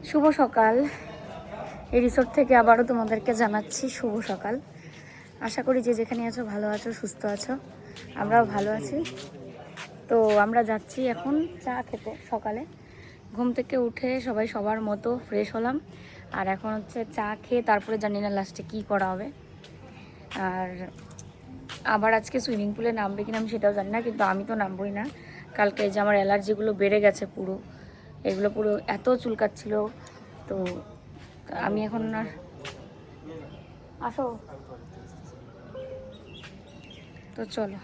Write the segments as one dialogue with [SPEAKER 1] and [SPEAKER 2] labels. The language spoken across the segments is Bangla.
[SPEAKER 1] শুভ সকাল। এই রিসোর্ট থেকে আবারও তোমাদেরকে জানাচ্ছি শুভ সকাল। আশা করি যে যেখানে আছো ভালো আছো, সুস্থ আছো। আমরাও ভালো আছি। তো আমরা যাচ্ছি এখন চা খেতে। সকালে ঘুম থেকে উঠে সবাই সবার মতো ফ্রেশ হলাম, আর এখন হচ্ছে চা খেয়ে তারপরে জানি না লাস্টে কী করা হবে। আর আবার আজকে সুইমিং পুলে নামবে কিনা আমি সেটাও জানি না, কিন্তু আমি তো নামবই না। কালকে যে আমার অ্যালার্জিগুলো বেড়ে গেছে পুরো, এগুলো পুরো এত চুলকাচ্ছিল। তো আমি এখন আর আসো, তো চলো।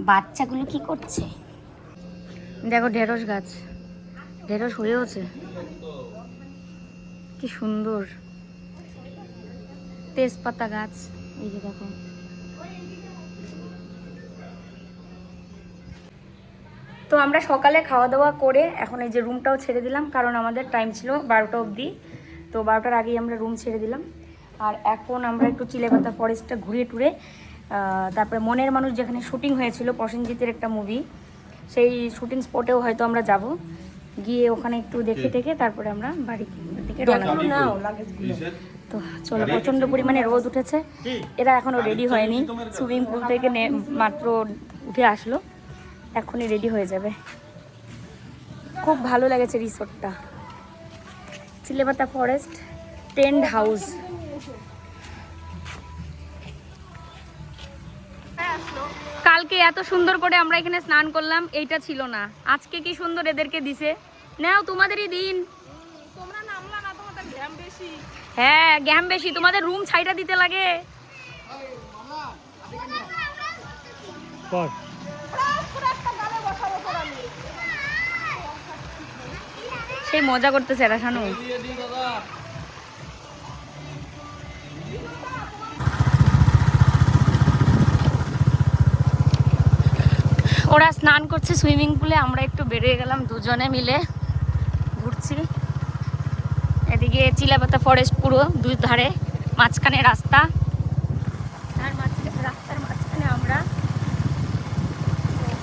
[SPEAKER 1] বাচ্চাগুলো কি করছে দেখো, ঢেঁড়স গাছ, ঢেঁড়স হয়েওছে, কি সুন্দর। তেজপাতা গাছ, এই যে দেখো। তো আমরা সকালে খাওয়া দাওয়া করে এখন এই যে রুমটাও ছেড়ে দিলাম, কারণ আমাদের টাইম ছিল 12টা অবধি। তো 12টার আগেই আমরা রুম ছেড়ে দিলাম। আর এখন আমরা একটু চিলেপাতা ফরেস্টটা ঘুরে টুরে তারপরে মনের মানুষ যেখানে শুটিং হয়েছিল প্রসেনজিতের একটা মুভি, সেই শুটিং স্পটেও হয়তো আমরা যাব, গিয়ে ওখানে একটু দেখে টেকে তারপরে আমরা বাড়ির দিকে রওনা দেব। তো চলো, প্রচণ্ড পরিমাণে রোদ উঠেছে। এরা এখনও রেডি হয়নি, সুইমিং পুল থেকে মাত্র উঠে আসলো, এখনই রেডি হয়ে যাবে। খুব ভালো লেগেছে রিসোর্টটা, চিলেপাতা ফরেস্ট টেন্ট হাউস। কালকে এত সুন্দর করে আমরা এখানে স্নান করলাম, এইটা ছিল না। আজকে কি সুন্দর এদেরকে দিছে। নাও, তোমাদেরই দিন।
[SPEAKER 2] তোমরা নামলা না, তোমাদের ঘ্যাম বেশি।
[SPEAKER 1] হ্যাঁ, গ্যাম বেশি, তোমাদের রুম ছাইটা দিতে লাগে। সেই মজা করতেছে এরা, শানু। ওরা স্নান করছে সুইমিং পুলে, আমরা একটু বেরিয়ে গেলাম দুজনে মিলে ঘুরছি। এদিকে চিলাপাতা ফরেস্ট পুরো দুই ধারে, মাঝখানে রাস্তা, আর রাস্তার মাঝখানে আমরা।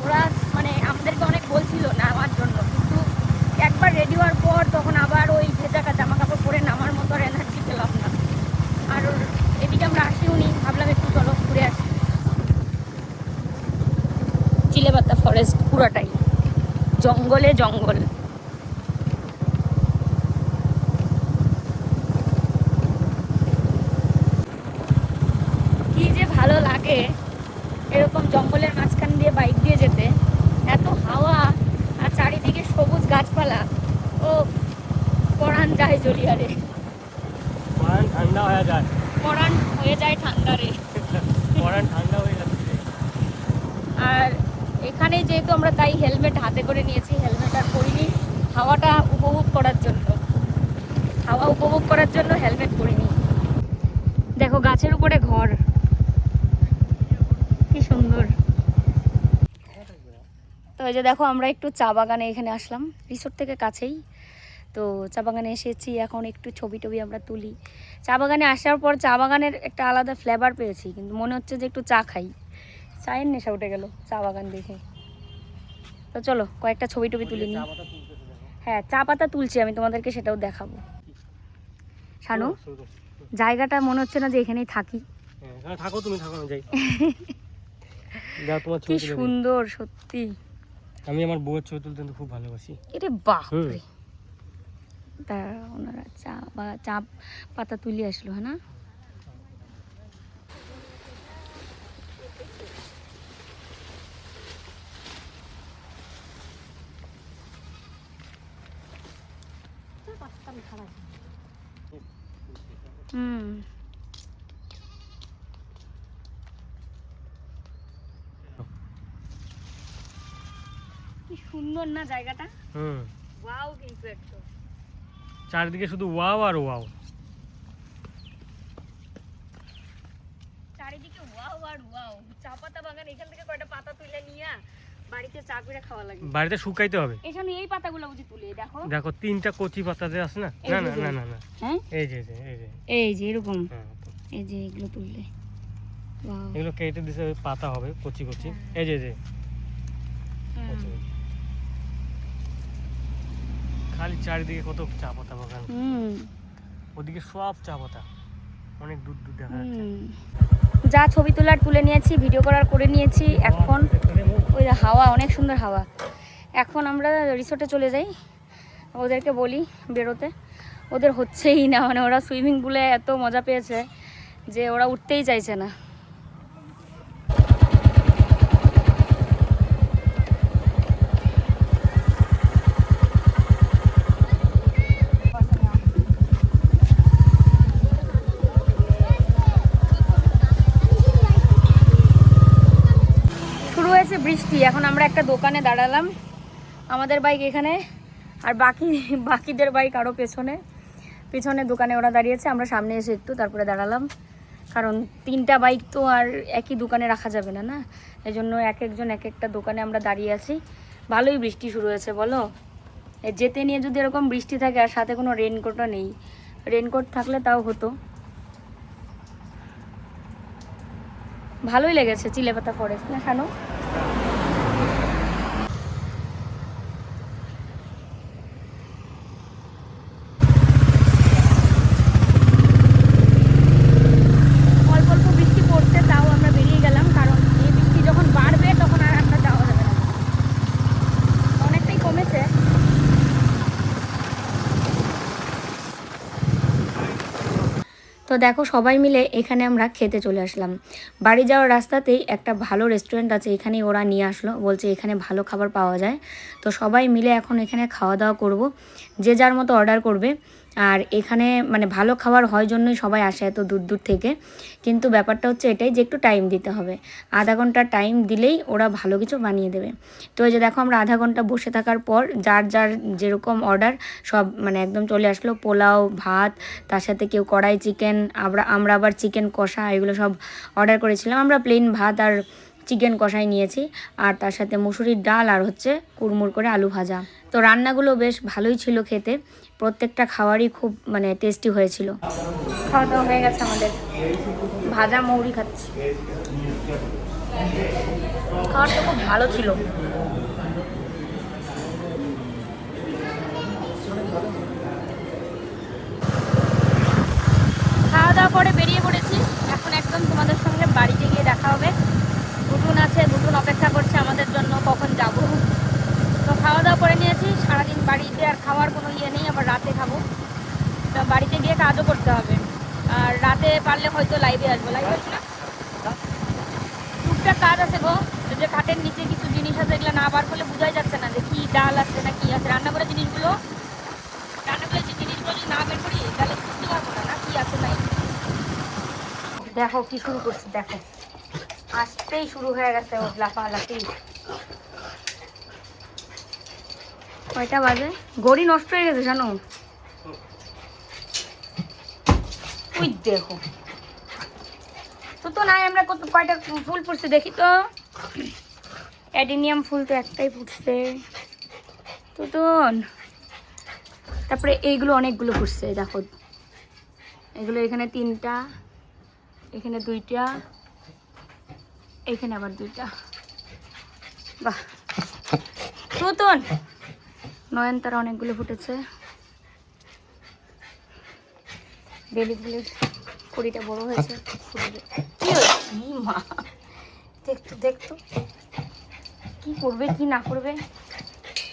[SPEAKER 1] ওরা মানে আমাদেরকে অনেক বলছিল নামার জন্য, কিন্তু একবার রেডি হওয়ার পর তখন আবার ওই ভেজা জামা কাপড় পরে নামার মতো আর এনার্জি পেলাম না। আর এদিকে আমরা আসিও নি, ভাবলাম একটু চলো ঘুরে আসি। চিলেপাতা ফরেস্ট পুরাটাই জঙ্গলে জঙ্গল। কি যে ভালো লাগে এরকম জঙ্গলের মাঝখান দিয়ে বাইক দিয়ে যেতে, এত হাওয়া আর চারিদিকে সবুজ গাছপালা। ও পরাণ যায় জলিয়ারে,
[SPEAKER 3] পরাণ ঠান্ডা হয়ে যায়,
[SPEAKER 1] পরাণ হয়ে যায় ঠান্ডা রে।
[SPEAKER 3] পরাণ ঠান্ডা হয়ে যাচ্ছে।
[SPEAKER 1] আর এখানে যেহেতু আমরা তাই হেলমেট হাতে করে নিয়েছি, হেলমেট আর পরিনি, হাওয়াটা উপভোগ করার জন্য, হাওয়া উপভোগ করার জন্য হেলমেট পরিনি। দেখো গাছের উপরে ঘর, কি সুন্দর। তো এই যে দেখো, আমরা একটু চা বাগানে এখানে আসলাম, রিসোর্ট থেকে কাছেই। তো চা বাগানে এসেছি, এখন একটু ছবি টবি আমরা তুলি। চা বাগানে আসার পর চা বাগানের একটা আলাদা ফ্লেভার পেয়েছি, কিন্তু মনে হচ্ছে যে একটু চা খাই, চায়ের নেশা উঠে গেল চা বাগান দেখে। তো চলো কয়েকটা ছবি টবি তুলে নিই। হ্যাঁ, চা পাতা তুলছি আমি, তোমাদেরকে সেটাও দেখাবো। শানু, জায়গাটা মনে হচ্ছে না যে এখানেই থাকি।
[SPEAKER 3] থাকো, তুমি থাকো, আমি যাই।
[SPEAKER 1] কি সুন্দর সত্যি।
[SPEAKER 3] আমি আমার বউয়ের ছবি তুলতে খুব ভালোবাসি।
[SPEAKER 1] এটা বাহ, তা ওনারা চা পাতা তুলে আসলো, হ্যাঁ না? কি সুন্দর না জায়গাটা। ওয়াও, কিন্তু একটু
[SPEAKER 3] চারিদিকে শুধু ওয়াও আর ওয়াও,
[SPEAKER 1] চারিদিকে ওয়াও আর ওয়াও। চা পাতা বাগান, এখান থেকে কয়টা পাতা তুলে নিয়ে বাড়িতে চা করে খাওয়া লাগে।
[SPEAKER 3] বাড়িতে শুকাইতে হবে।
[SPEAKER 1] এখানে এই পাতাগুলো বুঝি তুলে দেখো,
[SPEAKER 3] দেখো তিনটা কচি পাতা যে আছে না। না না না না না,
[SPEAKER 1] হ্যাঁ
[SPEAKER 3] এই যে এই যে
[SPEAKER 1] এই যে এরকম,
[SPEAKER 3] হ্যাঁ,
[SPEAKER 1] এই যে এগুলো তুললে Wow.
[SPEAKER 3] এগুলো কেটে দিছে ওই পাতা হবে কচি কচি। এই যে কচি কচি। খালি চারিদিকে কত চা পাতা বাগান, ওদিকে সব চা পাতা, অনেক দূর দূর দেখা যাচ্ছে।
[SPEAKER 1] যা ছবি তোলার তুলে নিয়েছি, ভিডিও করার করে নিয়েছি। এখন ওই হাওয়া, অনেক সুন্দর হাওয়া। এখন আমরা রিসোর্টে চলে যাই, ওদেরকে বলি বেরোতে, ওদের হচ্ছেই না, মানে ওরা সুইমিং পুলে এত মজা পেয়েছে যে ওরা উঠতেই চাইছে না। শুরু হয়েছে বৃষ্টি, এখন আমরা একটা দোকানে দাঁড়ালাম, আমাদের বাইক এখানে আর বাকিদের বাইক আরও পেছনে দোকানে ওরা দাঁড়িয়েছে, আমরা সামনে এসে একটু তারপরে দাঁড়ালাম, কারণ 3টা বাইক তো আর একই দোকানে রাখা যাবে না, না, এই জন্য এক একজন এক একটা দোকানে আমরা দাঁড়িয়ে আছি। ভালোই বৃষ্টি শুরু হয়েছে বলো, যেতে নিয়ে যদি এরকম বৃষ্টি থাকে আর সাথে কোনো রেনকোটও নেই, রেনকোট থাকলে তাও হতো। ভালোই লেগেছে চিলেপাতা ফরেস্ট, না শানু? অল্প অল্প বৃষ্টি পড়ছে, তাও আমরা বেরিয়ে গেলাম, কারণ এই বৃষ্টি যখন বাড়বে তখন আর আমরা যাওয়া যাবে না, অনেকটাই কমেছে। তো দেখো সবাই মিলে এখানে আমরা খেতে চলে আসলাম। বাড়ি যাওয়ার রাস্তাতেই একটা ভালো রেস্টুরেন্ট আছে, এখানেই ওরা নিয়ে আসলো, বলছে এখানে ভালো খাবার পাওয়া যায়। তো সবাই মিলে এখন এখানে খাওয়া দাওয়া করব, যে যার মতো অর্ডার করবে। আর এখানে মানে ভালো খাবার হয় জন্যই সবাই আসে এত দূর দূর থেকে, কিন্তু ব্যাপারটা হচ্ছে এটাই যে একটু টাইম দিতে হবে, আধা ঘন্টা টাইম দিলেই ওরা ভালো কিছু বানিয়ে দেবে। তো এই যে দেখো আমরা আধা ঘন্টা বসে থাকার পর যার যার যেরকম অর্ডার সব মানে একদম চলে আসলো, পোলাও, ভাত, তার সাথে কেউ কড়াই চিকেন, আমরা আবার চিকেন কষা, এগুলো সব অর্ডার করেছিলাম। আমরা প্লেন ভাত আর চিকেন কষাই নিয়েছি, আর তার সাথে মুসুরির ডাল আর হচ্ছে কুড়মুড় করে আলু ভাজা। তো রান্নাগুলো বেশ ভালোই ছিল খেতে, প্রত্যেকটা খাবারই খুব মানে টেস্টি হয়েছিল। খাওয়া দাওয়া হয়ে গেছে আমাদের, ভাজা মৌরি খাচ্ছি, খাবারটা খুব ভালো ছিল। খাওয়া দাওয়া করে বেরিয়ে পড়েছি, এখন একদম তোমাদের সঙ্গে বাড়িতে গিয়ে দেখা হবে। দুটুন আছে, দুটুন অপেক্ষা করছে আমাদের জন্য কখন যাব। তো খাওয়া দাওয়া করে নিয়েছি, সারাদিন বাড়িতে আর খাওয়ার কোনো ইয়ে নেই, আবার রাতে খাবো। তো বাড়িতে গিয়ে কাজও করতে হবে, আর রাতে পারলে হয়তো লাইভে আসবো। লাইভে আসবো না, টুকটাক কাজ আছে গো, যে খাটের নিচে কিছু জিনিস আছে, এগুলো না বার করলে বোঝাই যাচ্ছে না যে কি ডাল আছে না কি আছে। রান্না করে জিনিসগুলো যদি না বের করি তাহলে বুঝতে পারবো না কি আছে নাই। দেখো কি শুরু করছি, দেখো আসতেই শুরু হয়ে গেছে ও লাফালাফি। কয়টা বাজে? ঘড়ি নষ্ট হয়ে গেছে জানো। ওই দেখো তো নাই, আমরা কত কয়টা ফুল ফুটছে দেখি তো। অ্যাডিনিয়াম ফুল তো একটাই ফুটছে তো। তারপরে এইগুলো অনেকগুলো ফুটছে দেখো, এগুলো এখানে 3টা, এখানে 2টা, এখানে আবার 2টা। বাহ, নতুন নয়নতারা অনেকগুলো ফুটেছে। বেলি ফুলের কুড়িটা বড় হয়েছে। কি হয়েছে মা, দেখতো কি করবে কি না করবে,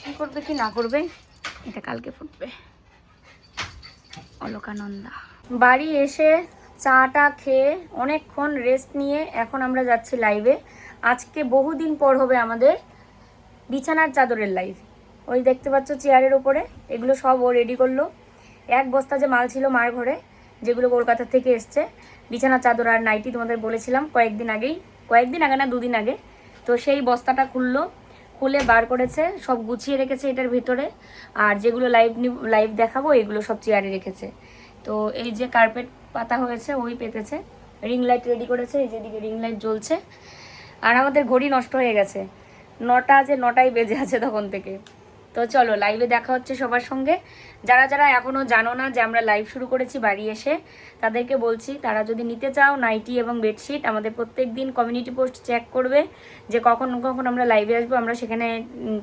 [SPEAKER 1] কি করবে কি না করবে। এটা কালকে ফুটবে। অলকানন্দা। বাড়ি এসে চাটা খেয়ে অনেকক্ষণ রেস্ট নিয়ে এখন আমরা যাচ্ছি লাইভে। আজকে বহুদিন পর হবে আমাদের বিছানার চাদরের লাইভ। ওই দেখতে পাচ্ছ চেয়ারের ওপরে, এগুলো সব ও রেডি করলো। 1 বস্তা যে মাল ছিল মার ঘরে, যেগুলো কলকাতা থেকে এসছে, বিছানার চাদর আর নাইটি তোমাদের বলেছিলাম কয়েকদিন আগে না 2 দিন আগে। তো সেই বস্তাটা খুলে বার করেছে, সব গুছিয়ে রেখেছে এটার ভিতরে। আর যেগুলো লাইভ দেখাবো এগুলো সব চেয়ারে রেখেছে। তো এই যে কার্পেট পাতা হয়েছে ওই পেতেছে, রিং লাইট রেডি করেছে, এই যেদিকে রিং লাইট জ্বলছে। আর আমাদের ঘড়ি নষ্ট হয়ে গেছে, 9টা যে 9টাই বেজে আছে তখন থেকে। তো চলো লাইভে দেখা হচ্ছে সবার সঙ্গে। যারা যারা এখনও জানো না যে আমরা লাইভ শুরু করেছি বাড়ি এসে, তাদেরকে বলছি তারা যদি নিতে চাও নাইটি এবং বেডশিট, আমাদের প্রত্যেক দিন কমিউনিটি পোস্ট চেক করবে যে কখন কখন আমরা লাইভে আসবো, আমরা সেখানে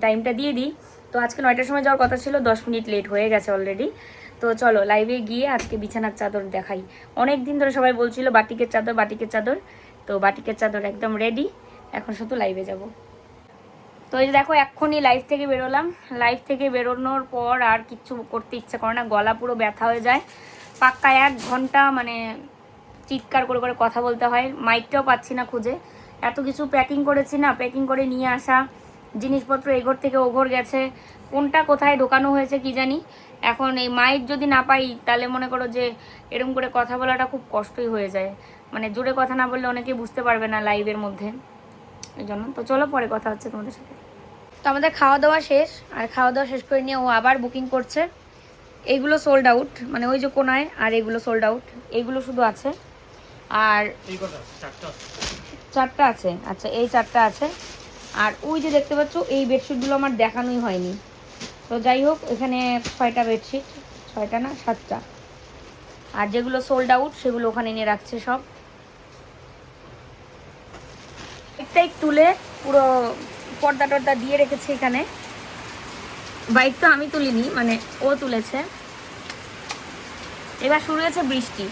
[SPEAKER 1] টাইমটা দিয়ে দিই। তো আজকে 9টার সময় যাওয়ার কথা ছিল, 10 মিনিট লেট হয়ে গেছে অলরেডি। তো চলো লাইভে গিয়ে আজকে বিছানার চাদর দেখাই। অনেক দিন ধরে সবাই বলছিল বাটিকের চাদর বাটিকের চাদর, তো বাটিকের চাদর একদম রেডি, এখন শুধু লাইভে যাব। তো এই যে দেখো এক্ষুনি লাইভ থেকে বেরোলাম। লাইভ থেকে বেরোনোর পর আর কিচ্ছু করতে ইচ্ছা করে না, গলা পুরো ব্যথা হয়ে যায়। পাক্কা 1 ঘন্টা মানে চিৎকার করে করে কথা বলতে হয়, মাইকটাও পাচ্ছি না খুঁজে। এত কিছু প্যাকিং করেছি না, প্যাকিং করে নিয়ে আসা জিনিসপত্র এঘর থেকে ওঘর গেছে, কোনটা কোথায় ঢোকানো হয়েছে কি জানি। এখন এই মাইক যদি না পাই তাহলে মনে করো যে এরকম করে কথা বলাটা খুব কষ্টই হয়ে যায়, মানে জোরে কথা না বললে অনেকেই বুঝতে পারবে না লাইভের মধ্যে, এই জন্য। তো চলো পরে কথা হচ্ছে তোমাদের সাথে। তো আমাদের খাওয়া দাওয়া শেষ, আর খাওয়া দাওয়া শেষ করে নিয়ে ও আবার বুকিং করছে। এইগুলো সোল্ড আউট, মানে ওই যে কোনায়, আর এগুলো সোল্ড আউট, এইগুলো শুধু আছে। আর চারটা আছে, আচ্ছা এই 4টা আছে। আর ওই যে দেখতে পাচ্ছ এই বেডশিটগুলো আমার দেখানোই হয়নি। তো যাই হোক, এখানে 6টা বেডশিট, 6টা না 7টা। আর যেগুলো সোল্ড আউট সেগুলো ওখানে নিয়ে রাখছে সব। একটাই তুলে পুরো পর্দা টর্দা দিয়ে রেখেছে এখানে। বাইক তো আমি তুলিনি, মানে ও তুলেছে। এবার শুরু হয়েছে বৃষ্টি,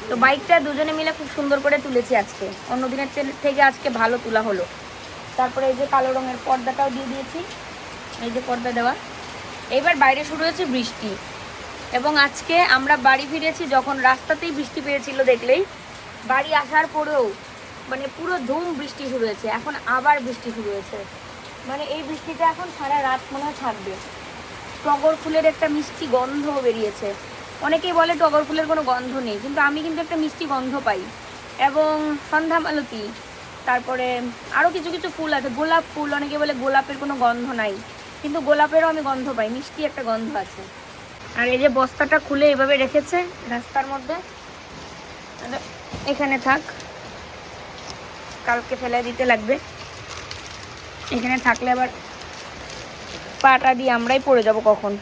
[SPEAKER 1] তো বাইকটা দুজনে মিলে খুব সুন্দর করে তুলেছি আজকে, অন্য দিনের থেকে আজকে ভালো তোলা হলো। তারপরে এই যে কালো রঙের পর্দাটাও দিয়ে দিয়েছি, এই যে পর্দা দেওয়া। এইবার বাইরে শুরু হয়েছে বৃষ্টি, এবং আজকে আমরা বাড়ি ফিরেছি যখন রাস্তাতেই বৃষ্টি পেয়েছিল দেখলেই। বাড়ি আসার পরেও মানে পুরো ধুম বৃষ্টি শুরু হয়েছে, এখন আবার বৃষ্টি শুরু হয়েছে। মানে এই বৃষ্টিটা এখন সারা রাত মনে হয় থাকবে। টগর ফুলের একটা মিষ্টি গন্ধ বেরিয়েছে। অনেকেই বলে টগর ফুলের কোনো গন্ধ নেই, কিন্তু আমি কিন্তু একটা মিষ্টি গন্ধ পাই। এবং সন্ধ্যা মালতী, তারপরে আরও কিছু কিছু ফুল আছে, গোলাপ ফুল, অনেকে বলে গোলাপের কোনো গন্ধ নাই, কিন্তু গোলাপেরও আমি গন্ধ পাই, মিষ্টি একটা গন্ধ আছে। আর এই যে বস্তাটা খুলে এভাবে রেখেছে রাস্তার মধ্যে, এখানে থাক, কালকে ফেলে দিতে লাগবে। এখানে থাকলে আবার পাটা দিয়ে আমরাই পড়ে যাব কখন।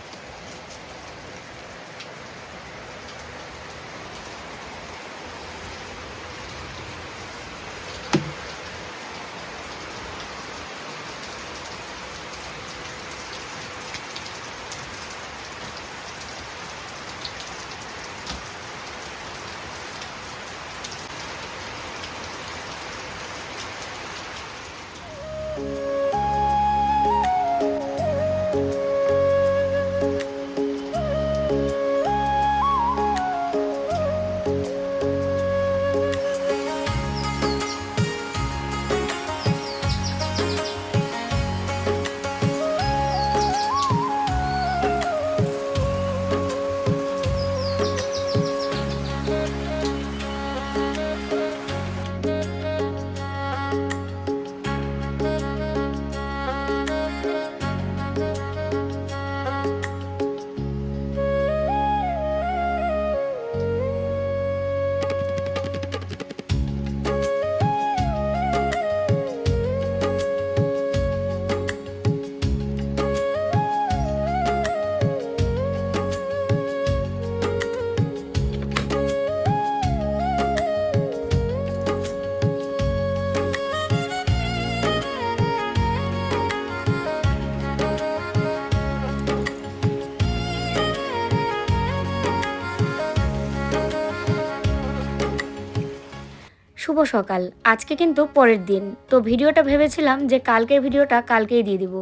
[SPEAKER 1] শুভ সকাল। আজকে কিন্তু পরের দিন, তো ভিডিওটা ভেবেছিলাম যে কালকের ভিডিওটা কালকেই দিয়ে দিব,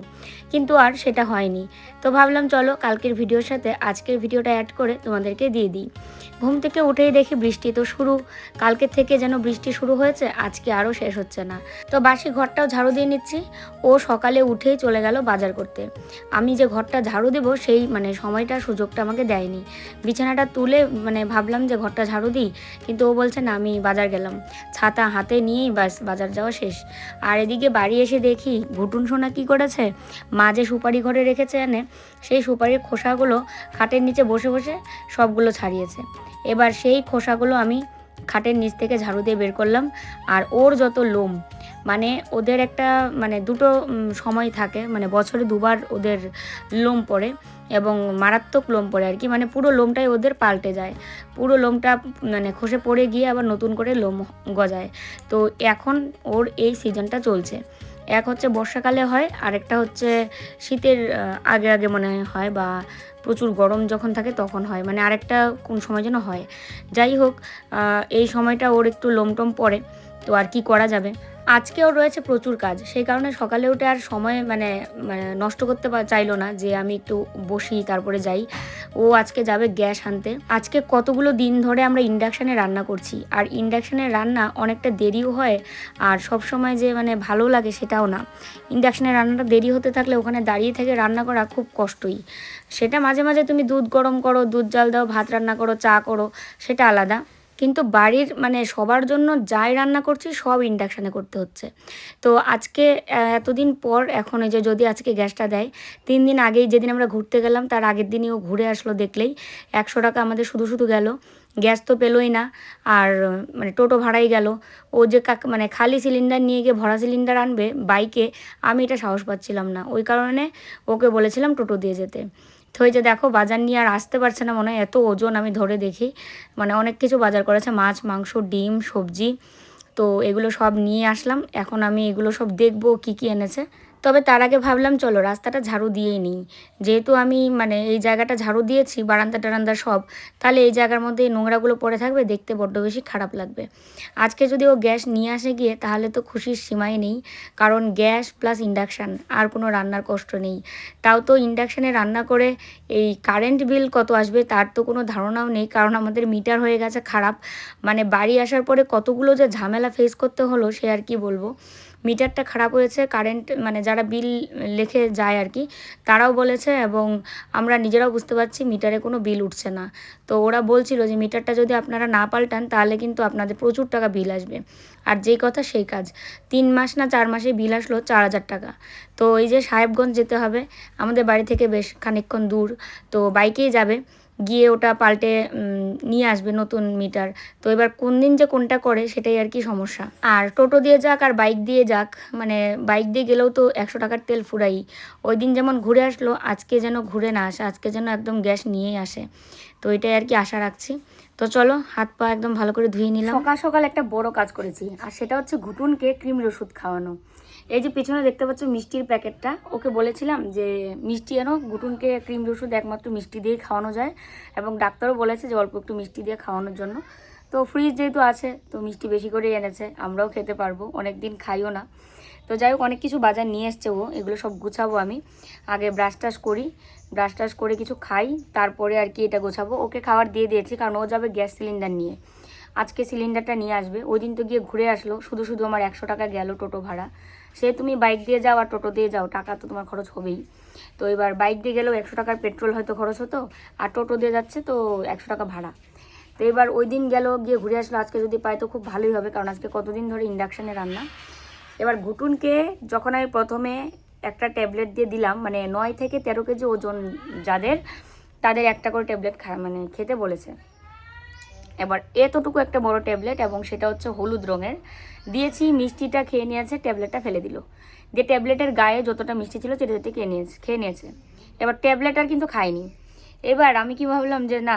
[SPEAKER 1] কিন্তু আর সেটা হয়নি। তো ভাবলাম চলো কালকের ভিডিওর সাথে আজকের ভিডিওটা অ্যাড করে তোমাদেরকে দিয়ে দিই। ঘুম থেকে উঠেই দেখি বৃষ্টি তো শুরু, কালকের থেকে যেন বৃষ্টি শুরু হয়েছে, আজকে আরও শেষ হচ্ছে না। তো বাসি ঘরটাও ঝাড়ু দিয়ে নিচ্ছি। ও সকালে উঠেই চলে গেল বাজার করতে। আমি যে ঘরটা ঝাড়ু দেবো সেই মানে সময়টা সুযোগটা আমাকে দেয়নি। বিছানাটা তুলে মানে ভাবলাম যে ঘরটা ঝাড়ু দিই, কিন্তু ও বলছে না আমি বাজার গেলাম, ছাতা হাতে নিয়েই বাস বাজার যাওয়া শেষ। আর এদিকে বাড়ি এসে দেখি ঘুটুন সোনা কী করেছে, মা যে সুপারি ঘরে রেখেছে এনে, সেই সুপারির খোসাগুলো খাটের নিচে বসে বসে সবগুলো ছাড়িয়েছে। এবার সেই খোসাগুলো আমি খাটের নিচ থেকে ঝাড়ু দিয়ে বের করলাম। আর ওর যত লোম, মানে ওদের একটা মানে দুটো সময় থাকে, মানে বছরে দুবার ওদের লোম পড়ে এবং মারাত্মক লোম পড়ে আর কি, মানে পুরো লোমটাই ওদের পাল্টে যায়, পুরো লোমটা মানে খসে পড়ে গিয়ে আবার নতুন করে লোম গজায়। তো এখন ওর এই সিজনটা চলছে। এক হচ্ছে বর্ষাকালে হয়, আরেকটা হচ্ছে শীতের আগে আগে মনে হয়, বা প্রচুর গরম যখন থাকে তখন হয়, মানে আরেকটা কোন সময় যেন হয়। যাই হোক, এই সময়টা ওর একটু লোমটোম পড়ে, তো আর কি করা যাবে। আজকেও রয়েছে প্রচুর কাজ, সেই কারণে সকালে উঠে আর সময় মানে নষ্ট করতে চাইলো না যে আমি একটু বসি তারপরে যাই। ও আজকে যাবে গ্যাস আনতে। আজকে কতগুলো দিন ধরে আমরা ইন্ডাকশানে রান্না করছি, আর ইন্ডাকশানের রান্না অনেকটা দেরিও হয়, আর সব সময় যে মানে ভালো লাগে সেটাও না। ইন্ডাকশানের রান্নাটা দেরি হতে থাকলে ওখানে দাঁড়িয়ে থেকে রান্না করা খুব কষ্টই। সেটা মাঝে মাঝে তুমি দুধ গরম করো, দুধ জাল দাও, ভাত রান্না করো, চা করো, সেটা আলাদা, কিন্তু বাড়ির মানে সবার জন্য যাই রান্না করছি সব ইন্ডাকশানে করতে হচ্ছে। তো আজকে এতদিন পর এখন এই যে যদি আজকে গ্যাসটা দেয়, 3 দিন আগেই যেদিন আমরা ঘুরতে গেলাম তার আগের দিনই ও ঘুরে আসলো, দেখলেই 100 টাকা আমাদের শুধু শুধু গেল। গ্যাস তো পেলোই না, আর মানে টোটো ভাড়াই গেল। ও যে মানে খালি সিলিন্ডার নিয়ে গিয়ে ভরা সিলিন্ডার আনবে বাইকে, আমি এটা সাহস পাচ্ছিলাম না, ওই কারণে ওকে বলেছিলাম টোটো দিয়ে যেতে। তো ওই যে দেখো বাজার নিয়ে আর আসতে পারছে না মনে হয়, এত ওজন আমি ধরে দেখি, মানে অনেক কিছু বাজার করেছে, মাছ মাংস ডিম সবজি, তো এগুলো সব নিয়ে আসলাম। এখন আমি এগুলো সব দেখবো কি কি এনেছে। তবে তার আগে ভাবলাম চলো রাস্তাটা ঝাড়ু দিয়েই নিই, যেহেতু আমি মানে এই জায়গাটা ঝাড়ু দিয়েছি, বারান্দা টারান্দা সব, তাহলে এই জায়গার মধ্যে এই নোংরাগুলো পড়ে থাকবে, দেখতে বড্ড বেশি খারাপ লাগবে। আজকে যদি ও গ্যাস নিয়ে আসে গিয়ে, তাহলে তো খুশির সীমাই নেই, কারণ গ্যাস প্লাস ইন্ডাকশান, আর কোনো রান্নার কষ্ট নেই। তাও তো ইন্ডাকশানে রান্না করে এই কারেন্ট বিল কত আসবে তার তো কোনো ধারণাও নেই, কারণ আমাদের মিটার হয়ে গেছে খারাপ। মানে বাড়ি আসার পরে কতগুলো যে ঝামেলা ফেস করতে হলো সে আর কি বলবো। মিটারটা খারাপ হয়েছে, কারেন্ট মানে যারা বিল লিখে যায় আর কি তারাও বলেছে, এবং আমরা নিজেরাও বুঝতে পারছি মিটারে কোনো বিল উঠছে না। তো ওরা বলছিল যে মিটারটা যদি আপনারা না পাল্টান তাহলে কিন্তু আপনাদের প্রচুর টাকা বিল আসবে। আর যেই কথা সেই কাজ, 3 মাস না 4 মাসে বিল আসলো 4000 টাকা। তো এই যে সাহেবগঞ্জ যেতে হবে আমাদের বাড়ি থেকে, বেশ খানিকক্ষণ দূর, তো বাইকেই যাবে, গিয়ে ওটা পাল্টে নিয়ে আসবে নতুন মিটার। তো এবার কোন দিন যে কোনটা করে সেটাই আর কি সমস্যা। আর টোটো দিয়ে যাক আর বাইক দিয়ে যাক, মানে বাইক দিয়ে গেলেও তো 100 টাকার তেল ফুরাই। ওই দিন যেমন ঘুরে আসলো, আজকে যেন ঘুরে না আসে, আজকে যেন একদম গ্যাস নিয়েই আসে। তো এটাই আর কি আশা রাখছি। তো চলো হাত পা একদম ভালো করে ধুয়ে নিলাম। সকাল সকাল একটা বড় কাজ করেছি, আর সেটা হচ্ছে ঘুটুনকে ক্রিমের ওষুধ খাওয়ানো। এই যে পিছনে দেখতে পাচ্ছ মিষ্টির প্যাকেটটা, ওকে বলেছিলাম যে মিষ্টি এনো, ঘুটুনকে ক্রিমের ওষুধ একমাত্র মিষ্টি দিয়েই খাওয়ানো যায়, এবং ডাক্তারও বলেছে যে অল্প একটু মিষ্টি দিয়ে খাওয়ানোর জন্য। তো ফ্রিজ যেহেতু আছে তো মিষ্টি বেশি করেই এনেছে, আমরাও খেতে পারবো, অনেক দিন খাইও না। তো যাই হোক অনেক কিছু বাজার নিয়ে এসছে ও, এগুলো সব গুছাবো আমি। আগে ব্রাশ টাশ করি, ব্রাশ টাশ করে কিছু খাই, তারপরে আর কি এটা গোছাবো। ওকে খাবার দিয়ে দিয়েছি, কারণ ও যাবে গ্যাস সিলিন্ডার নিয়ে, আজকে সিলিন্ডারটা নিয়ে আসবে। ওই দিন তো গিয়ে ঘুরে আসলো, শুধু শুধু আমার 100 টাকা গেল টোটো ভাড়া। সে তুমি বাইক দিয়ে যাও আর টোটো দিয়ে যাও, টাকা তো তোমার খরচ হবেই। তো এবার বাইক দিয়ে গেলেও 100 টাকার পেট্রোল হয়তো খরচ হতো, আর টোটো দিয়ে যাচ্ছে তো 100 টাকা ভাড়া। তো এবার ওই দিন গেল, গিয়ে ঘুরে আসলো, আজকে যদি পাই তো খুব ভালোই হবে, কারণ আজকে কতদিন ধরে ইন্ডাকশানে রান্না। এবার ঘুটুনকে যখন আমি প্রথমে একটা ট্যাবলেট দিয়ে দিলাম, মানে 9 থেকে 13 কেজি ওজন যাদের, তাদের একটা করে ট্যাবলেট মানে খেতে বলেছে। এবার এতটুকু একটা বড় ট্যাবলেট, এবং সেটা হচ্ছে হলুদ রঙের দিয়েছি। মিষ্টিটা খেয়ে নিয়েছে, ট্যাবলেটটা ফেলে দিল, যে ট্যাবলেটের গায়ে যতটা মিষ্টি ছিল সেটা খেয়ে নিয়েছে। এবার ট্যাবলেট আর কিন্তু খায়নি। এবার আমি কি ভাবলাম যে না,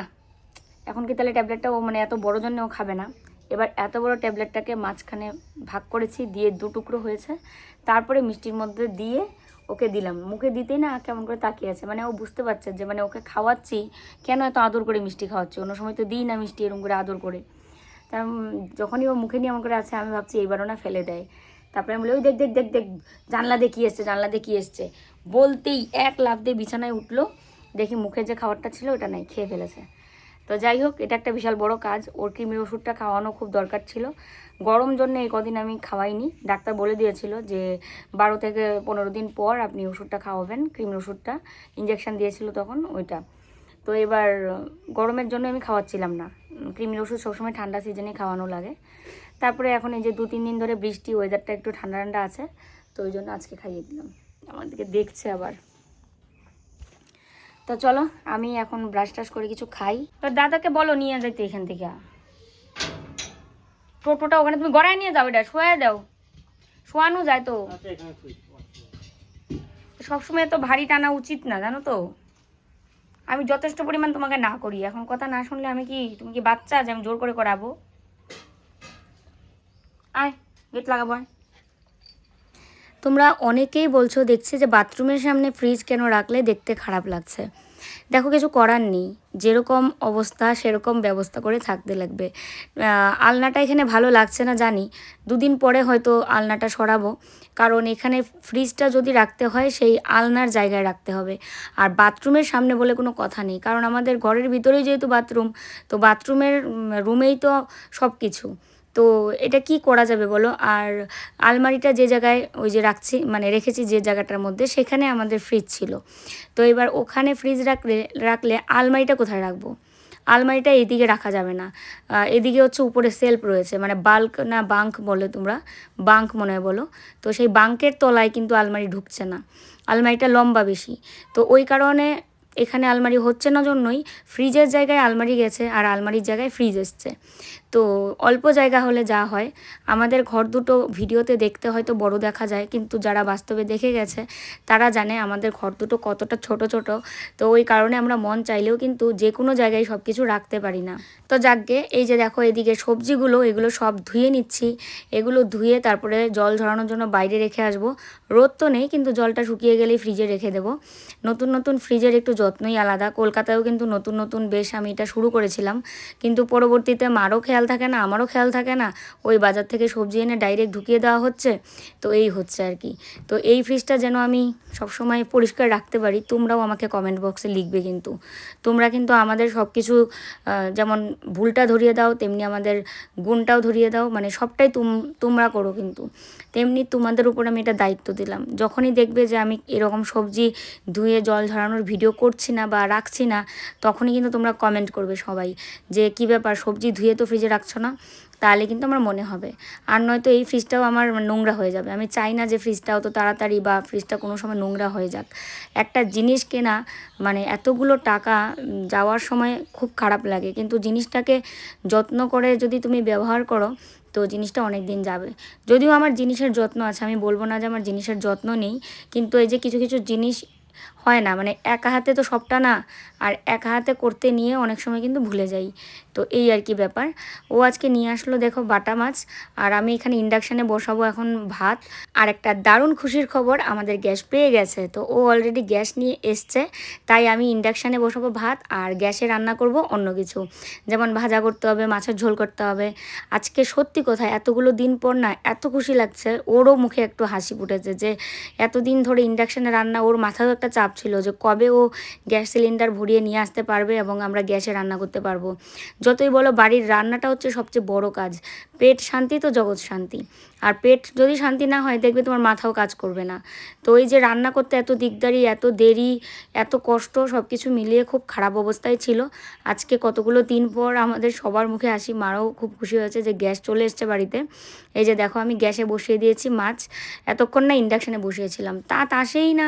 [SPEAKER 1] এখন কি তাহলে ট্যাবলেটটা ও মানে এত বড় জন্য ও খাবে না। এবার এত বড় ট্যাবলেটটাকে মাঝখানে ভাগ করেছি, দিয়ে 2 টুকরো হয়েছে, তারপরে মিষ্টির মধ্যে দিয়ে ওকে দিলাম। মুখে দিতেই না কেমন করে তাকিয়ে আছে, মানে ও বুঝতে পারছে যে মানে ওকে খাওয়াচ্ছি কেন এত আদর করে মিষ্টি খাওয়াচ্ছি, অন্য সময় তো দিই না মিষ্টি এরকম করে আদর করে। তার যখনই ও মুখে নিয়ে এমন করে আছে, আমি ভাবছি এইবারও না ফেলে দেয়। তারপরে আমি বলি ওই দেখ দেখ দেখ দেখ জানলা দিয়ে কী এসছে, জানলা দিয়ে কী এসছে, বলতেই এক লাফ দিয়ে বিছানায় উঠলো, দেখি মুখে যে খাবারটা ছিল ওটা নাই, খেয়ে ফেলেছে। তো যাই হোক এটা একটা বিশাল বড় কাজ, ওর ক্রিমের ওষুধটা খাওয়ানো খুব দরকার ছিল। গরম জন্য এই কদিন আমি খাওয়াইনি, ডাক্তার বলে দিয়েছিল যে 12 থেকে 15 দিন পর আপনি ওষুধটা খাওয়াবেন, ক্রিমের ওষুধটা, ইঞ্জেকশন দিয়েছিল তখন ওইটা। তো এবার গরমের জন্য আমি খাওয়াচ্ছিলাম না, ক্রিমের ওষুধ সবসময় ঠান্ডা সিজনে খাওয়ানো লাগে। তারপরে এখন এই যে 2-3 দিন ধরে বৃষ্টি, ওয়েদারটা একটু ঠান্ডা ঠান্ডা আছে, তো ওই জন্য আজকে খাইয়ে দিলাম। আমাদেরকে দেখছে আবার। তো চলো আমি এখন ব্রাশ টাশ করে কিছু খাই। তো দাদাকে বলো নিয়ে যাইতে এখান থেকে, টোটোটা ওখানে তুমি গড়ায় নিয়ে যাও, এটা শোয়া দাও, শোয়ানো যায় তো,
[SPEAKER 3] আচ্ছা এখানে শুই।
[SPEAKER 1] সবসময় তো ভারী টানা উচিত না, জানো তো। আমি যথেষ্ট পরিমাণ তোমাকে না করি, এখন কথা না শুনলে আমি কি, তুমি কি বাচ্চা যে আমি জোর করে করাবো? আয়, গেট লাগাবো আয়। তোমরা অনেকেই বলছো দেখছি যে বাথরুমের সামনে ফ্রিজ কেন রাখলে দেখতে খারাপ লাগছে। দেখো কিছু করার নেই, যেরকম অবস্থা সেরকম ব্যবস্থা করে থাকতে লাগবে। আলনাটা এখানে ভালো লাগছে না জানি, দুদিন পরে হয়তো আলনাটা সরাবো, কারণ এখানে ফ্রিজটা যদি রাখতে হয় সেই আলনার জায়গায় রাখতে হবে। আর বাথরুমের সামনে বলে কোনো কথা নেই, কারণ আমাদের ঘরের ভিতরেই যেহেতু বাথরুম, তো বাথরুমের রুমেই তো সব কিছু। তো এটা কি করা যাবে বলো? আর আলমারিটা যে জায়গায় ওই যে রাখছি, মানে রেখেছি যে জায়গাটার মধ্যে, সেখানে আমাদের ফ্রিজ ছিল। তো এবার ওখানে ফ্রিজ রাখলে আলমারিটা কোথায় রাখবো? আলমারিটা এদিকে রাখা যাবে না, এদিকে হচ্ছে উপরে সেলফ রয়েছে, মানে বাল্ক না বাঙ্ক বলে তোমরা, বাঙ্ক মনে হয় বলো। তো সেই বাঙ্কের তলায় কিন্তু আলমারি ঢুকছে না, আলমারিটা লম্বা বেশি। তো ওই কারণে এখানে আলমারি হচ্ছে না জন্যই ফ্রিজের জায়গায় আলমারি গেছে আর আলমারির জায়গায় ফ্রিজ এসছে। তো অল্প জায়গা হলে যা হয়, আমাদের ঘর দুটো ভিডিওতে দেখতে হয়তো বড় দেখা যায়, কিন্তু যারা বাস্তবে দেখে গেছে তারা জানে আমাদের ঘর দুটো কতটা ছোট ছোট। তো ওই কারণে আমরা মন চাইলেও কিন্তু যে কোনো জায়গায় সব কিছু রাখতে পারি না। তো যাকগে, এই যে দেখো এদিকে সবজিগুলো, এগুলো সব ধুয়ে নিচ্ছি। এগুলো ধুয়ে তারপরে জল ঝরানোর জন্য বাইরে রেখে আসবো। রোদ তো নেই, কিন্তু জলটা শুকিয়ে গেলেই ফ্রিজে রেখে দেবো। নতুন নতুন ফ্রিজের একটু যত্নই আলাদা। কলকাতায়ও কিন্তু নতুন নতুন বেশ আমি এটা শুরু করেছিলাম, কিন্তু পরবর্তীতে মারও খেয়াল থাকে না, আমারও খেয়াল থাকে না, ওই বাজার থেকে সবজি এনে ডাইরেক্ট ঢুকিয়ে দেওয়া হচ্ছে। তো এই হচ্ছে আর কি। তো এই ফ্রিজটা যেন আমি সবসময় পরিষ্কার রাখতে পারি, তোমরাও আমাকে কমেন্ট বক্সে লিখবে কিন্তু। তোমরা কিন্তু আমাদের সব কিছু যেমন ভুলটা ধরিয়ে দাও, তেমনি আমাদের গুণটাও ধরিয়ে দাও, মানে সবটাই তোমরা করো কিন্তু। তেমনি তোমাদের উপর আমি এটা দায়িত্ব দিলাম, যখনই দেখবে যে আমি এরকম সবজি ধুয়ে জল ঝরানোর ভিডিও করছি না বা রাখছি না, তখনই কিন্তু তোমরা কমেন্ট করবে সবাই যে কী ব্যাপার, সবজি ধুয়ে তো ফ্রিজে রাখছো না। তাহলে কিন্তু আমার মনে হবে। আর নয়তো এই ফ্রিজটাও আমার নোংরা হয়ে যাবে। আমি চাই না যে ফ্রিজটাও তো তাড়াতাড়ি বা ফ্রিজটা কোনো সময় নোংরা হয়ে যাক। একটা জিনিস কেনা মানে এতগুলো টাকা যাওয়ার সময় খুব খারাপ লাগে, কিন্তু জিনিসটাকে যত্ন করে যদি তুমি ব্যবহার করো তো জিনিসটা অনেক দিন যাবে। যদিও আমার জিনিসের যত্ন আছে, আমি বলবো না যে আমার জিনিসের যত্ন নেই, কিন্তু এই যে কিছু কিছু জিনিস হয় না, মানে একা হাতে তো সবটা না, আর একা হাতে করতে নিয়ে অনেক সময় কিন্তু ভুলে যাই। তো এই আর কি ব্যাপার। ও আজকে নিয়ে আসলো দেখো বাটা মাছ, আর আমি এখানে ইন্ডাকশানে বসাবো এখন ভাত। আর একটা দারুণ খুশির খবর, আমাদের গ্যাস পেয়ে গেছে। তো ও অলরেডি গ্যাস নিয়ে এসছে, তাই আমি ইন্ডাকশানে বসাবো ভাত, আর গ্যাসে রান্না করব অন্য কিছু, যেমন ভাজা করতে হবে, মাছের ঝোল করতে হবে। আজকে সত্যি কথা এতগুলো দিন পর না এত খুশি লাগছে, ওরও মুখে একটু হাসি ফুটেছে যে এতদিন ধরে ইন্ডাকশানে রান্না, ওর মাথায়ও একটা চাপ ছিল যে কবে ও গ্যাস সিলিন্ডার ভরিয়ে নিয়ে আসতে পারবে এবং আমরা গ্যাসে রান্না করতে পারবো। যতই বলো বাড়ির রান্নাটা হচ্ছে সবচেয়ে বড় কাজ। পেট শান্তি তো জগৎ শান্তি, আর পেট যদি শান্তি না হয় দেখবে তোমার মাথাও কাজ করবে না। তো এই যে রান্না করতে এত দিকদারি, এত দেরি, এত কষ্ট, সব কিছু মিলিয়ে খুব খারাপ অবস্থায় ছিল। আজকে কতগুলো দিন পর আমাদের সবার মুখে হাসি, মারাও খুব খুশি হয়েছে যে গ্যাস চলে এসছে বাড়িতে। এই যে দেখো আমি গ্যাসে বসিয়ে দিয়েছি মাছ, এতক্ষণ না ইন্ডাকশানে বসিয়েছিলাম, তাত আসেই না।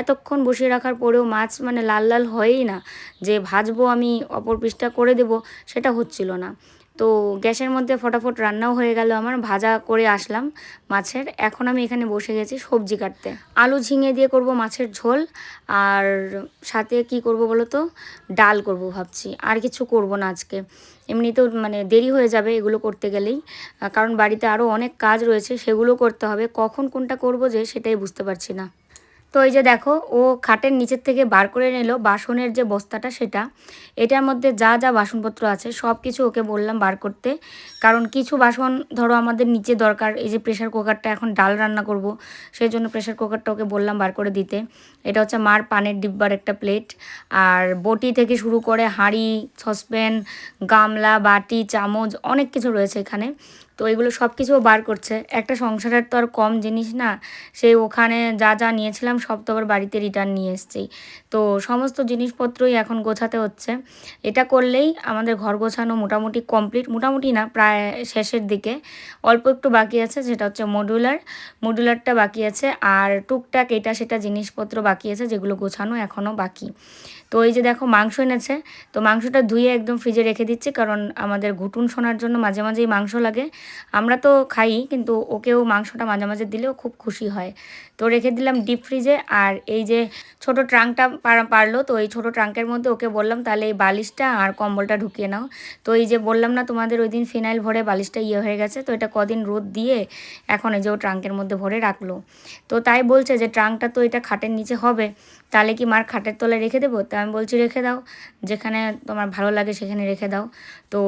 [SPEAKER 1] এতক্ষণ বসিয়ে রাখার পরেও মাছ মানে লাল লাল হয়ই না, যে ভাজবো আমি অপর পিসটা করে দেব সেটা হচ্ছিল না। তো গ্যাসের মধ্যে ফটাফট রান্নাও হয়ে গেল আমার, ভাজা করে আসলাম মাছের। এখন আমি এখানে বসে গেছি সবজি কাটতে। আলু ঝিঙে দিয়ে করব মাছের ঝোল, আর সাথে কি করব বলো তো, ডাল করব ভাবছি, আর কিছু করব না আজকে। এমনিতেও মানে দেরি হয়ে যাবে এগুলো করতে গেলেই, কারণ বাড়িতে আরও অনেক কাজ রয়েছে, সেগুলো করতে হবে। কখন কোনটা করব যে সেটাই বুঝতে পারছি না। তো এই যে দেখো ও খাটের নিচের থেকে বার করে নিল বাসনের যে বস্তাটা, সেটা এটার মধ্যে যা যা বাসনপত্র আছে সব কিছু ওকে বললাম বার করতে। কারণ কিছু বাসন ধরো আমাদের নিচে দরকার, এই যে প্রেশার কুকারটা, এখন ডাল রান্না করব, সেই জন্য প্রেশার কুকারটা ওকে বললাম বার করে দিতে। এটা হচ্ছে মার পানের ডিব্বার একটা প্লেট, আর বটি থেকে শুরু করে হাঁড়ি, সসপ্যান, গামলা, বাটি, চামচ, অনেক কিছু রয়েছে এখানে। তো এগুলো সব কিছুও বার করছে। একটা সংসারের তো আর কম জিনিস না, সেই ওখানে যা যা নিয়েছিলাম সব তো আবার বাড়িতে রিটার্ন নিয়ে এসেছি। তো সমস্ত জিনিসপত্রই এখন গোছাতে হচ্ছে। এটা করলেই আমাদের ঘর গোছানো মোটামুটি কমপ্লিট, মোটামুটি না প্রায় শেষের দিকে। অল্প একটু বাকি আছে, যেটা হচ্ছে মডুলারটা বাকি আছে, আর টুকটাক এটা সেটা জিনিসপত্র বাকি আছে যেগুলো গোছানো এখনও বাকি। তো এই যে দেখো মাংস এনেছে, তো মাংসটা ধুয়ে একদম ফ্রিজে রেখে দিচ্ছি, কারণ আমাদের ঘুটুন শোনার জন্য মাঝে মাঝেই মাংস লাগে। আমরা তো খাই, কিন্তু ওকেও মাংসটা মাঝে মাঝে দিলেও খুব খুশি হয়। তো রেখে দিলাম ডিপ ফ্রিজে। আর এই যে ছোট ট্রাঙ্কটা পারলো, তো এই ছোট ট্রাঙ্কের মধ্যে ওকে বললাম তাহলে এই বালিশটা আর কম্বলটা ঢুকিয়ে নাও। তো এই যে বললাম না তোমাদের ওই দিন ফিনাইল ভরে বালিশটা হয়ে গেছে, তো এটা কদিন রোদ দিয়ে এখন এই যে ও ট্রাঙ্কের মধ্যে ভরে রাখলো। তো তাই বলছে যে ট্রাঙ্কটা তো এটা খাটের নিচে হবে, তাহলে কি মার খাটের তলায় রেখে দেবো? তা আমি বলছি রেখে দাও, যেখানে তোমার ভালো লাগে সেখানে রেখে দাও। তো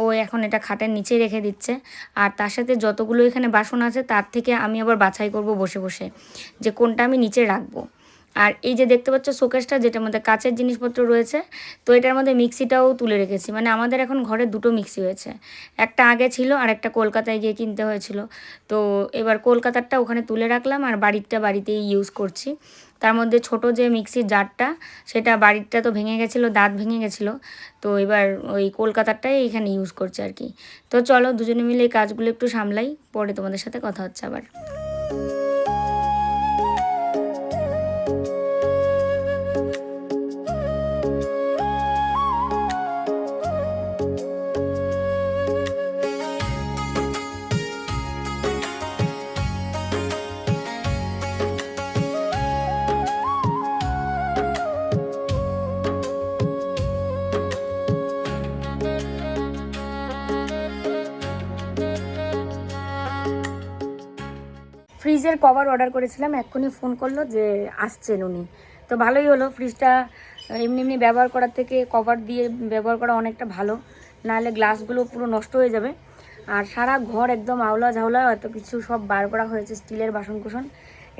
[SPEAKER 1] ও এখন এটা খাটের নিচেই রেখে দিচ্ছে। আর তার সাথে যতগুলো এখানে বাসন আছে তার থেকে আমি আবার বাছাই করব বসে বসে যে কোনটা আমি নিচে রাখবো। আর এই যে দেখতে পাচ্ছ শোকেসটা, যেটার মধ্যে কাচের জিনিসপত্র রয়েছে, তো এটার মধ্যে মিক্সিটাও তুলে রেখেছি। মানে আমাদের এখন ঘরে দুটো মিক্সি হয়েছে, একটা আগে ছিল আর একটা কলকাতায় গিয়ে কিনতে হয়েছিল। তো এবার কলকাতারটা ওখানে তুলে রাখলাম, আর বাড়িরটা বাড়িতেই ইউজ করছি। তার মধ্যে ছোট যে মিক্সির জারটা, সেটা বাড়িরটা তো ভেঙে গেছিলো, দাঁত ভেঙে গেছিলো, তো এবার ওই কলকাতারটাই এখানে ইউজ করছে আর কি। তো চলো দুজনে মিলে এই কাজগুলো একটু সামলাই, পরে তোমাদের সাথে কথা হচ্ছে আবার। ফ্রিজের কভার অর্ডার করেছিলাম, এক্ষুনি ফোন করলো যে আসছেন উনি। তো ভালোই হলো, ফ্রিজটা এমনি এমনি ব্যবহার করার থেকে কভার দিয়ে ব্যবহার করা অনেকটা ভালো, নাহলে গ্লাসগুলো পুরো নষ্ট হয়ে যাবে। আর সারা ঘর একদম আওলা ঝাওলা, এত কিছু সব বার করা হয়েছে, স্টিলের বাসনকুসন,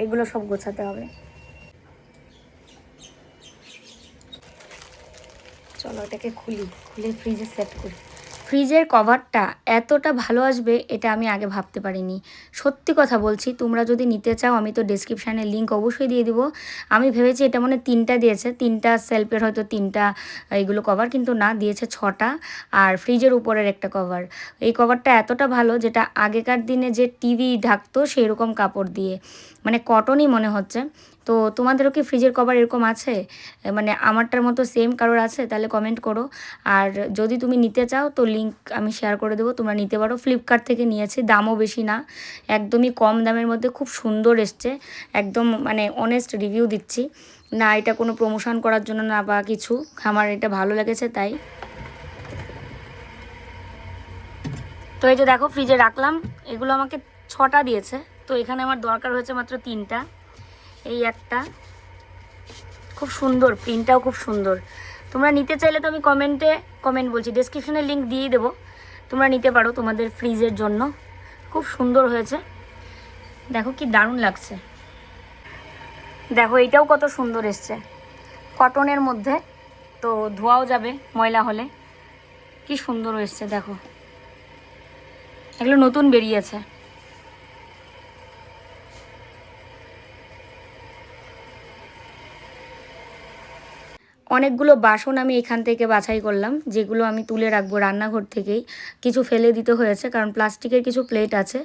[SPEAKER 1] এগুলো সব গোছাতে হবে। চলো এটাকে খুলে ফ্রিজে সেট করি। ফ্রিজের কভারটা এতটা ভালো আসবে এটা আমি আগে ভাবতে পারিনি। সত্যি কথা বলছি, তোমরা যদি নিতে চাও আমি তো ডেসক্রিপশানে লিঙ্ক অবশ্যই দিয়ে দিব। আমি ভেবেছি এটা মনে 3টা দিয়েছে, 3টা সেলফের হয়তো 3টা এইগুলো কভার, কিন্তু না, দিয়েছে 6টা, আর ফ্রিজের উপরের একটা কভার। এই কভারটা এতটা ভালো, যেটা আগেকার দিনে যে টিভি ঢাকতো সেই রকম কাপড় দিয়ে, মানে কটনই মনে হচ্ছে। তো তোমাদেরও কি ফ্রিজের কভার এরকম আছে, মানে আমারটার মতো সেম কারোর আছে? তাহলে কমেন্ট করো। আর যদি তুমি নিতে চাও তো লিঙ্ক আমি শেয়ার করে দেবো, তোমরা নিতে পারো। ফ্লিপকার্ট থেকে নিয়েছি, দামও বেশি না, একদমই কম দামের মধ্যে খুব সুন্দর এসছে, একদম মানে অনেস্ট রিভিউ দিচ্ছি না, এটা কোনো প্রমোশন করার জন্য না বা কিছু, আমার এটা ভালো লেগেছে তাই। তো এই যে দেখো ফ্রিজে রাখলাম, এগুলো আমাকে 6টা দিয়েছে, তো এখানে আমার দরকার হয়েছে মাত্র 3টা। এই একটা খুব সুন্দর, প্রিন্টটাও খুব সুন্দর। তোমরা নিতে চাইলে তো আমি কমেন্ট বলছি, ডেসক্রিপশনে লিঙ্ক দিয়েই দেবো, তোমরা নিতে পারো তোমাদের ফ্রিজের জন্য। খুব সুন্দর হয়েছে, দেখো কি দারুণ লাগছে। দেখো এইটাও কত সুন্দর এসছে, কটনের মধ্যে, তো ধোয়াও যাবে ময়লা হলে। কি সুন্দর এসছে দেখো, এগুলো নতুন বেরিয়েছে। অনেকগুলো বাসন আমি এখান থেকে বাছাই করলাম, যেগুলো আমি তুলে রাখবো রান্নাঘর থেকেই। কিছু ফেলে দিতে হয়েছে, কারণ প্লাস্টিকের কিছু প্লেট আছে,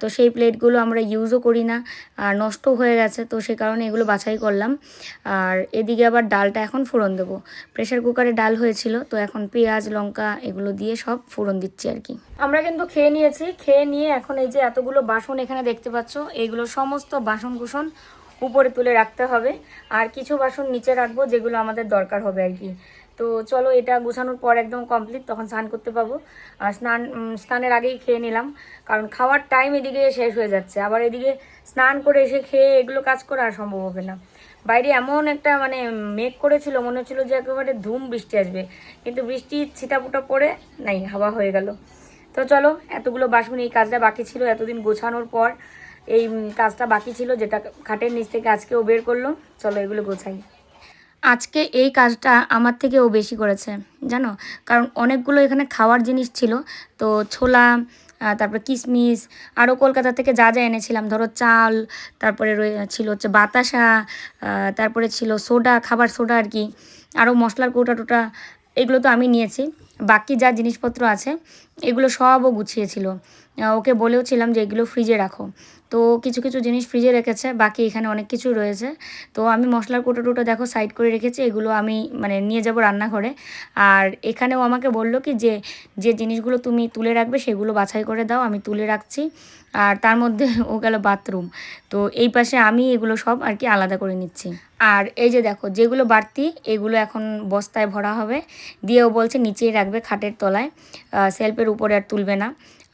[SPEAKER 1] তো সেই প্লেটগুলো আমরা ইউজও করি না, আর নষ্ট হয়ে গেছে, তো সে কারণে এগুলো বাছাই করলাম। আর এদিকে আবার ডালটা এখন ফোড়ন দেবো, প্রেশার কুকারে ডাল হয়েছিল, তো এখন পেঁয়াজ লঙ্কা এগুলো দিয়ে সব ফোড়ন দিচ্ছি আর কি। আমরা কিন্তু খেয়ে নিয়েছি, খেয়ে নিয়ে এখন এই যে এতগুলো বাসন এখানে দেখতে পাচ্ছ, এগুলো সমস্ত বাসনকুসন উপরে তুলে রাখতে হবে, আর কিছু বাসন নিচে রাখবো যেগুলো আমাদের দরকার হবে আর কি। তো চলো এটা গোছানোর পর একদম কমপ্লিট, তখন স্নান করতে পাবো। আর স্নানের আগেই খেয়ে নিলাম, কারণ খাওয়ার টাইম এদিকে শেষ হয়ে যাচ্ছে, আবার এদিকে স্নান করে এসে খেয়ে এগুলো কাজ করা আর সম্ভব হবে না। বাইরে এমন একটা মানে মেঘ করেছিল, মনে হচ্ছিলো যে একেবারে ধুম বৃষ্টি আসবে, কিন্তু বৃষ্টি ছিটাপুটা পড়ে নাই, হাওয়া হয়ে গেল। তো চলো এতগুলো বাসন, এই কাজটা বাকি ছিল এতদিন গোছানোর পর, এই কাজটা বাকি ছিল যেটা খাটের নিচ থেকে আজকেও বের করলো। চলো এগুলো গোছাই। আজকে এই কাজটা আমার থেকে ও বেশি করেছে জানো, কারণ অনেকগুলো এখানে খাওয়ার জিনিস ছিল, তো ছোলা, তারপরে কিশমিশ, আরও কলকাতা থেকে যা যা এনেছিলাম, ধরো চাল, তারপরে ছিল হচ্ছে বাতাসা, তারপরে ছিল সোডা, খাবার সোডা আর কি, আরও মশলার কৌটা টোটা, এগুলো তো আমি নিয়েছি। বাকি যা জিনিসপত্র আছে এগুলো সবও গুছিয়েছিল, ওকে বলেও ছিলাম যে এগুলো ফ্রিজে রাখো। তো কিছু কিছু জিনিস ফ্রিজে রেখেছে, বাকি এখানে অনেক কিছু রয়েছে। তো আমি মশলার কোটো টোটো দেখো সাইড করে রেখেছি, এগুলো আমি মানে নিয়ে যাব রান্নাঘরে। আর এখানেও আমাকে বললো কি যে যে জিনিসগুলো তুমি তুলে রাখবে সেগুলো বাছাই করে দাও, আমি তুলে রাখছি। আর তার মধ্যে ও গেল বাথরুম, তো এই পাশে আমি এগুলো সব আর কি আলাদা করে নিচ্ছি। আর এই যে দেখো যেগুলো বাড়তি এগুলো এখন বস্তায় ভরা হবে, দিয়েও বলছে নিচেই রাখবে খাটের তলায়, সেলফের উপরে আর তুলবে না।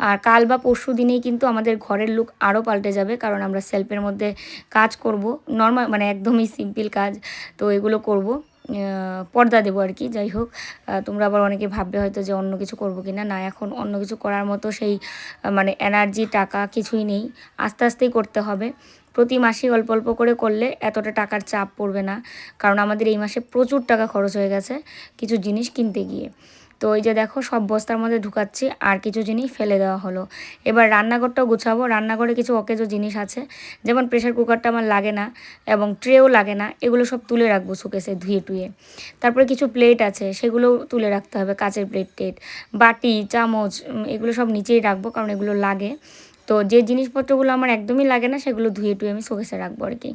[SPEAKER 1] আর কাল বা পরশু দিনেই কিন্তু আমাদের ঘরের লুক আরও পাল্টে যাবে, কারণ আমরা সেলফের মধ্যে কাজ করব, নর্মাল মানে একদমই সিম্পল কাজ। তো এগুলো করব, পর্দা দেবো আর কি। যাই হোক, তোমরা আবার অনেকে ভাববে হয়তো যে অন্য কিছু করবো কি না, না এখন অন্য কিছু করার মতো সেই মানে এনার্জি টাকা কিছুই নেই, আস্তে আস্তেই করতে হবে। প্রতি মাসে অল্প অল্প করে করলে এতটা টাকার চাপ পড়বে না, কারণ আমাদের এই মাসে প্রচুর টাকা খরচ হয়ে গেছে কিছু জিনিস কিনতে গিয়ে। তো এই যে দেখো সব বস্তার মধ্যে ঢুকাচ্ছি, আর কিছু জিনিস ফেলে দেওয়া হলো। এবার রান্নাঘরটাও গুছাবো। রান্নাঘরে কিছু অকেজো জিনিস আছে, যেমন প্রেশার কুকারটা আমার লাগে না এবং ট্রেও লাগে না, এগুলো সব তুলে রাখবো শোকেসে ধুয়ে টুয়ে। তারপরে কিছু প্লেট আছে সেগুলোও তুলে রাখতে হবে, কাচের প্লেট টেট, বাটি চামচ, এগুলো সব নিচেই রাখবো কারণ এগুলো লাগে। তো যে জিনিসপত্রগুলো আমার একদমই লাগে না সেগুলো ধুয়ে টুয়ে আমি শোকেসে রাখবো আর কি।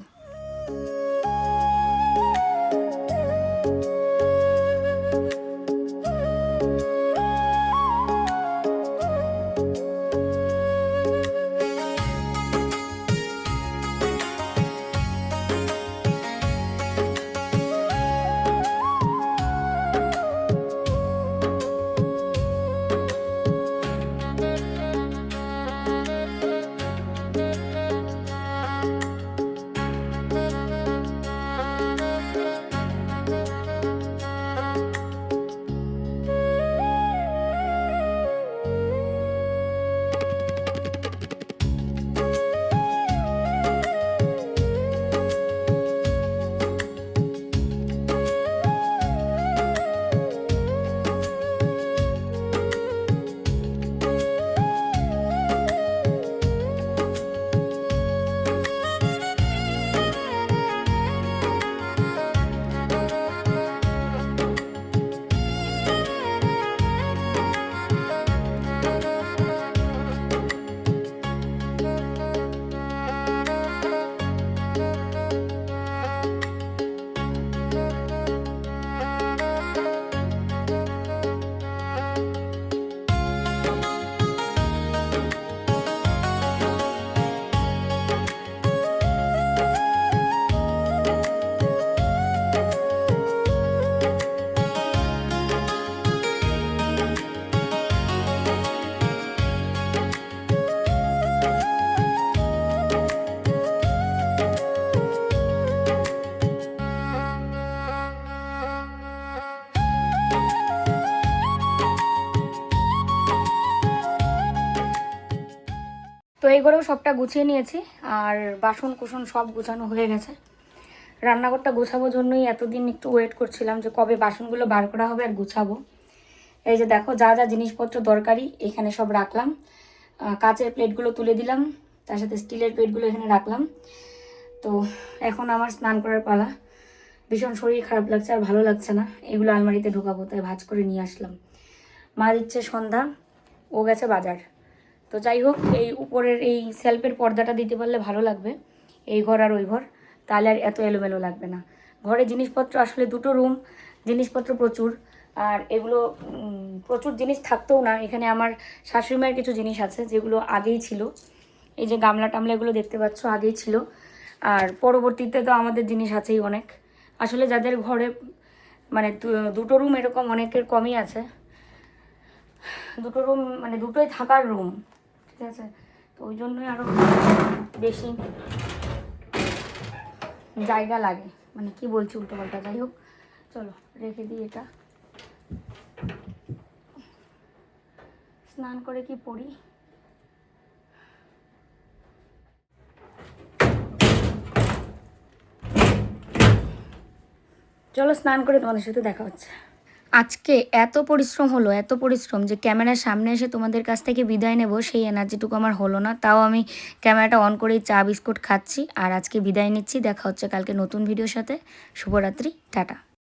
[SPEAKER 1] তো এই ঘরেও সবটা গুছিয়ে নিয়েছি, আর বাসন কুসন সব গুছানো হয়ে গেছে। রান্নাঘরটা গোছাবোর জন্যই এতদিন একটু ওয়েট করছিলাম যে কবে বাসনগুলো বার করা হবে আর গুছাবো। এই যে দেখো যা যা জিনিসপত্র দরকারি এখানে সব রাখলাম। কাচের প্লেটগুলো তুলে দিলাম, তার সাথে স্টিলের প্লেটগুলো এখানে রাখলাম। তো এখন আমার স্নান করার পালা। ভীষণ শরীর খারাপ লাগছে আর ভালো লাগছে না, এগুলো আলমারিতে ঢোকাবো, তাই ভাঁজ করে নিয়ে আসলাম। মা দিচ্ছে সন্ধ্যা, ও গেছে বাজার। তো যাই হোক, এই উপরের এই সেলফের পর্দাটা দিতে পারলে ভালো লাগবে, এই ঘর আর ওই ঘর, তাহলে আর এত এলোমেলো লাগবে না। ঘরে জিনিসপত্র আসলে দুটো রুম, জিনিসপত্র প্রচুর, আর এগুলো প্রচুর জিনিস থাকতেও না। এখানে আমার শাশুড়ি মায়ের কিছু জিনিস আছে যেগুলো আগেই ছিল, এই যে গামলা টামলা এগুলো দেখতে পাচ্ছ আগেই ছিল। আর পরবর্তীতে তো আমাদের জিনিস আছেই অনেক। আসলে যাদের ঘরে মানে দুটো রুম এরকম অনেকের কমই আছে, দুটো রুম মানে দুটোই থাকার রুম, ঠিক আছে? তো ওই জন্যই আরও বেশি জায়গা লাগে, মানে কি বলছি উল্টোপাল্টা। যাই হোক, চলো রেখে দিই এটা, স্নান করে কি পড়ি। চলো স্নান করে তোমাদের সাথে দেখা হচ্ছে। আজকে এত পরিশ্রম হলো, এত পরিশ্রম যে ক্যামেরার সামনে এসে তোমাদের কাছ থেকে বিদায় নেব সেই এনার্জিটুকু আমার হলো না। তাও আমি ক্যামেরাটা অন করেই চা বিস্কুট খাচ্ছি আর আজকে বিদায় নিচ্ছি। দেখা হচ্ছে কালকে নতুন ভিডিওর সাথে। শুভরাত্রি, টাটা।